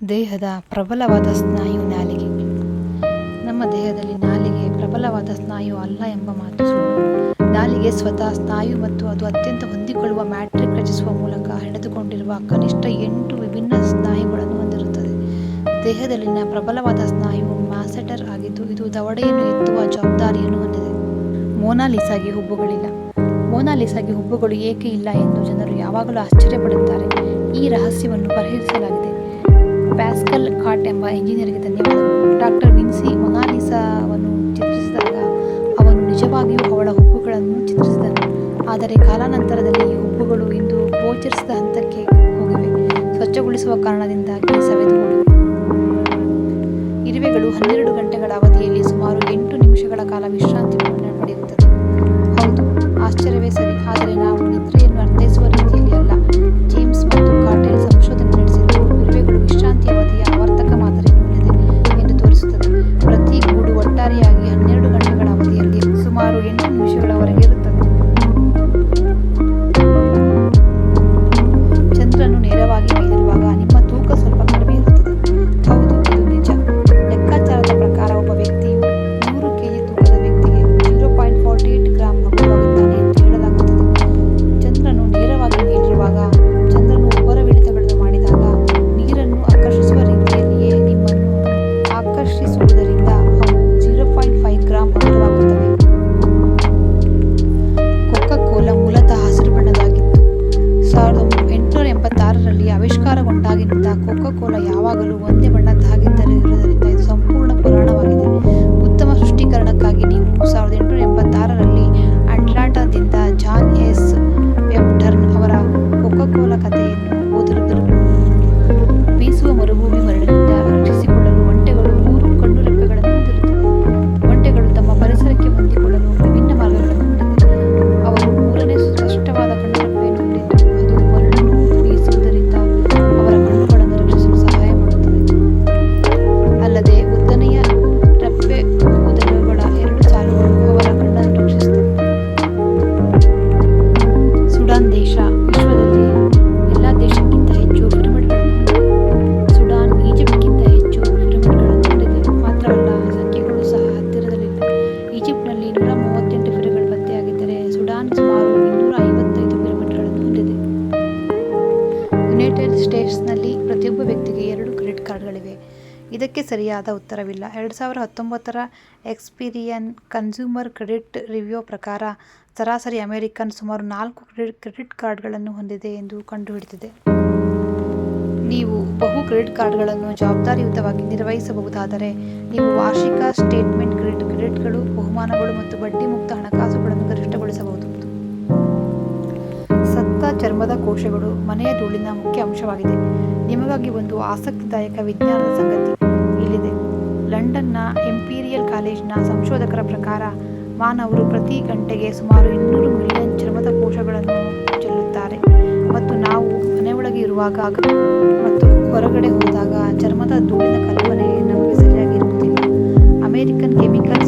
ದೇಹದ ಪ್ರಬಲವಾದ ಸ್ನಾಯು ನಾಲಿಗೆ. ನಮ್ಮ ದೇಹದಲ್ಲಿ ನಾಲಿಗೆ ಪ್ರಬಲವಾದ ಸ್ನಾಯು ಅಲ್ಲ ಎಂಬ ಮಾತು ಸುಳ್ಳು. ನಾಲಿಗೆ ಸ್ವತಃ ಸ್ನಾಯು ಮತ್ತು ಅದು ಅತ್ಯಂತ ಹೊಂದಿಕೊಳ್ಳುವ ಮ್ಯಾಟ್ರಿಕ್ ರಚಿಸುವ ಮೂಲಕ ಹಿಡಿದುಕೊಂಡಿರುವ ಕನಿಷ್ಠ 8 ವಿಭಿನ್ನ ಸ್ನಾಯುಗಳನ್ನು ಹೊಂದಿರುತ್ತದೆ. ದೇಹದಲ್ಲಿನ ಪ್ರಬಲವಾದ ಸ್ನಾಯು ಮ್ಯಾಸೆಟರ್ ಆಗಿದ್ದು, ಇದು ದವಡೆಯನ್ನು ಎತ್ತುವ ಜವಾಬ್ದಾರಿಯನ್ನು ಹೊಂದಿದೆ. ಮೋನಾಲಿಸಾಗೆ ಹುಬ್ಬುಗಳಿಲ್ಲ. ಮೋನಾಲಿಸಾಗೆ ಹುಬ್ಬುಗಳು ಏಕೆ ಇಲ್ಲ ಎಂದು ಜನರು ಯಾವಾಗಲೂ ಆಶ್ಚರ್ಯಪಡುತ್ತಾರೆ. ಈ ರಹಸ್ಯವನ್ನು ಪರಿಹರಿಸಲಾಗಿದೆ. ಪ್ಯಾಸ್ಕಲ್ ಕಾಟ್ ಎಂಬ ಇಂಜಿನಿಯರ್ಗೆ ಧನ್ಯವಾದಗಳು. ಡಾಕ್ಟರ್ ವಿನ್ಸಿ ಮೊನಾಲಿಸಾವನ್ನು ಚಿತ್ರಿಸಿದಾಗ ಅವನು ನಿಜವಾಗಿಯೂ ಅವಳ ಹುಬ್ಬುಗಳನ್ನು ಚಿತ್ರಿಸಿದನು. ಆದರೆ ಕಾಲಾನಂತರದಲ್ಲಿ ಈ ಹುಬ್ಬುಗಳು ಇಂದು ಗೋಚರಿಸದ ಹಂತಕ್ಕೆ ಹೋಗಿವೆ. ಸ್ವಚ್ಛಗೊಳಿಸುವ ಕಾರಣದಿಂದಾಗಿ ಸವೆದು ಹೋಗಿವೆ. ಇರುವೆಗಳು 12 ಗಂಟೆಗಳ ಅವಧಿಯಲ್ಲಿ ಸುಮಾರು 8 ನಿಮಿಷಗಳ ಕಾಲ ವಿಶ್ರಾಂತಿಯನ್ನು ಪಡೆಯುತ್ತದೆ. ಹೌದು, ಆಶ್ಚರ್ಯವೇ ಸರಿ. ಆದರೆ ನಾವು ನಿದ್ರೆಯನ್ನು ಅರ್ಥೈಸುವ ರೀತಿಯಲ್ಲಿ ಅಲ್ಲ. ಜೇಮ್ಸ್ ಮತ್ತು ಕಾಟೆಲ್ ಸಂಶೋಧನೆ ನಡೆಸಿದ್ದು ಇರುವೆಗಳು ವಿಶ್ರಾಂತಿ ಅವಧಿಯ ಆವರ್ತಕ ಮಾದರಿಯನ್ನು ಹೊಂದಿದೆ ಎಂದು ತೋರಿಸುತ್ತದೆ. ಪ್ರತಿ ಗೂಡು ಒಟ್ಟಾರೆಯಾಗಿ 12 ಗಂಟೆಗಳ ಅವಧಿಯಲ್ಲಿ ಸುಮಾರು 8 ನಿಮಿಷಗಳವರೆಗೆ ಇರುತ್ತದೆ. ಚಂದ್ರನು ನೇರವಾಗಿ ಮೇಲಿರುವಾಗ ನಿಮ್ಮ ತೂಕ ಸ್ವಲ್ಪ ಕಡಿಮೆ ಇರುತ್ತದೆ. ಹೌದು, ಇದು ನಿಜ. ಲೆಕ್ಕಾಚಾರದ ಪ್ರಕಾರ ಒಬ್ಬ ವ್ಯಕ್ತಿಯು 100 ಕೆಜಿ ತೂಕದ ವ್ಯಕ್ತಿಗೆ 0.48 ಗ್ರಾಂ ಮಗುವಾಗುತ್ತಾನೆ ಎಂದು ಹೇಳಲಾಗುತ್ತದೆ. ಚಂದ್ರನು ನೇರವಾಗಿ ಮೇಲಿರುವಾಗ ಚಂದ್ರನು ಉಬ್ಬರವಿಳಿತಗಳನ್ನು ಮಾಡಿದಾಗ ನೀರನ್ನು ಆಕರ್ಷಿಸುವ ರೀತಿಯಲ್ಲಿಯೇ ನಿಮ್ಮನ್ನು ಆಕರ್ಷಿಸುವುದರಿಂದ ಅವು 0.5 ಗ್ರಾಂ ಹಗುರವಾಗುತ್ತವೆ. ಕೋಕಾ-ಕೋಲಾ ಮೂಲತಃ ಹಸಿರು ಬಣ್ಣದಾಗಿತ್ತು. 1886ರಲ್ಲಿ ಆವಿಷ್ಕಾರಗೊಂಡಾಗಿನಿಂದ ಕೋಕಾ-ಕೋಲಾ ಯಾವಾಗಲೂ ಒಂದೇ ಬಣ್ಣದ್ದಾಗಿರುವುದರಿಂದ ಇದು ಸಂಪೂರ್ಣ ಪುರಾಣವಾಗಿದೆ. ಉತ್ತಮ ಸ್ಪಷ್ಟೀಕರಣಕ್ಕಾಗಿ ನೀವು 1886ರಲ್ಲಿ ಅಟ್ಲಾಂಟಾದಿಂದ ಜಾನ್ ಎಸ್ ವೆಬ್ಸ್ಟರ್ ಅವರ ಕೋಕಾ-ಕೋಲಾ ಕಥೆಯನ್ನು ಓದಲಿದ್ದರು. ಬೀಸುವ ಮರುಭೂಮಿ ಮರಳಿನಿಂದ ರಕ್ಷಿಸಿಕೊಳ್ಳಲು ಒಂಟೆಗಳು 3 ಕಣ್ಣುರೆಪ್ಪೆಗಳನ್ನು ಹೊಂದಿರುತ್ತವೆ. ಒಂಟೆಗಳು ತಮ್ಮ ಪರಿಸರಕ್ಕೆ ಹೊಂದಿಕೊಳ್ಳಲು ವಿಭಿನ್ನ ಮಾರ್ಗಗಳನ್ನು ಹೊಂದಿವೆ. ಅವರು 3ನೇ ಸ್ಪಷ್ಟವಾದ ಕಣ್ಣುರೆಪ್ಪೆಯನ್ನು ಹೊಂದಿದ್ದು, ಅದು ಮರಳನ್ನು ಬೀಸುವುದರಿಂದ ಅವರ ಕಣ್ಣುಗಳನ್ನು ರಕ್ಷಿಸಲು ಸಹಾಯ ಮಾಡುತ್ತದೆ. ಅಲ್ಲದೆ ಉದ್ದನೆಯ ರೆಪ್ಪೆ ಕೂದಲುಗಳ 2 ಸಾಲುಗಳು ಅವರ ಕಣ್ಣನ್ನು ರಕ್ಷಿಸುತ್ತವೆ. ಸುಡಾನ್ ದೇಶ ವಿಶ್ವದಲ್ಲಿ ಎಲ್ಲ ದೇಶಕ್ಕಿಂತ ಹೆಚ್ಚು ಪಿರಮಿಡ್ಗಳನ್ನು ಹೊಂದಿದೆ. ಸುಡಾನ್ ಈಜಿಪ್ಟ್ಗಿಂತ ಹೆಚ್ಚು ಪಿರಮಿಡ್ಗಳನ್ನು ಹೊಂದಿದೆ. ಮಾತ್ರವಲ್ಲ, ಸಂಖ್ಯೆಗಳು ಸಹ ಹತ್ತಿರದಲ್ಲಿವೆ. ಈಜಿಪ್ಟ್ನಲ್ಲಿ 138 ಪಿರಮಿಡ್ಗಳು ಪತ್ತೆಯಾಗಿದ್ದರೆ ಸುಡಾನ್ ಸುಮಾರು 255 ಪಿರಮಿಡ್ಗಳನ್ನು ಹೊಂದಿದೆ. ಯುನೈಟೆಡ್ ಸ್ಟೇಟ್ಸ್ನಲ್ಲಿ ಪ್ರತಿಯೊಬ್ಬ ವ್ಯಕ್ತಿಗೆ 2 ಕ್ರೆಡಿಟ್ ಕಾರ್ಡ್ಗಳಿವೆ. ಇದಕ್ಕೆ ಸರಿಯಾದ ಉತ್ತರವಿಲ್ಲ. 2019ರ ಎಕ್ಸ್ಪೀರಿಯನ್ ಕನ್ಸ್ಯೂಮರ್ ಕ್ರೆಡಿಟ್ ರಿವ್ಯೂ ಪ್ರಕಾರ ಸರಾಸರಿ ಅಮೆರಿಕನ್ ಸುಮಾರು 4 ಕ್ರೆಡಿಟ್ ಕಾರ್ಡ್ಗಳನ್ನು ಹೊಂದಿದೆ ಎಂದು ಕಂಡುಹಿಡಿದಿದೆ. ನೀವು ಬಹು ಕ್ರೆಡಿಟ್ ಕಾರ್ಡ್ಗಳನ್ನು ಜವಾಬ್ದಾರಿಯುತವಾಗಿ ನಿರ್ವಹಿಸಬಹುದಾದರೆ ನೀವು ವಾರ್ಷಿಕ ಸ್ಟೇಟ್ಮೆಂಟ್ ಕ್ರೆಡಿಟ್ಗಳು, ಬಹುಮಾನಗಳು ಮತ್ತು ಬಡ್ಡಿ ಮುಕ್ತ ಹಣಕಾಸುಗಳನ್ನು ಗರಿಷ್ಠಗೊಳಿಸಬಹುದು. ಸತ್ತ ಚರ್ಮದ ಕೋಶಗಳು ಮನೆಯ ಧೂಳಿನ ಮುಖ್ಯ ಅಂಶವಾಗಿದೆ. ನಿಮಗಾಗಿ ಒಂದು ಆಸಕ್ತಿದಾಯಕ ವಿಜ್ಞಾನದ ಸಂಗತಿ ಇಲ್ಲಿದೆ. ಲಂಡನ್ನ ಇಂಪೀರಿಯಲ್ ಕಾಲೇಜಿನ ಸಂಶೋಧಕರ ಪ್ರಕಾರ ಮಾನವರು ಪ್ರತಿ ಗಂಟೆಗೆ ಸುಮಾರು 200 ಮಿಲಿಯನ್ ಚರ್ಮದ ಕೋಶಗಳನ್ನು ಚೆಲ್ಲುತ್ತಾರೆ ಮತ್ತು ನಾವು ಮನೆಯೊಳಗೆ ಇರುವಾಗ ಮತ್ತು ಹೊರಗಡೆ ಹೋದಾಗ ಚರ್ಮದ ಧೂಳಿನ ಕಲ್ಪನೆ ನಮಗೆ ಸರಿಯಾಗಿ ಇರುವುದಿಲ್ಲ. American chemical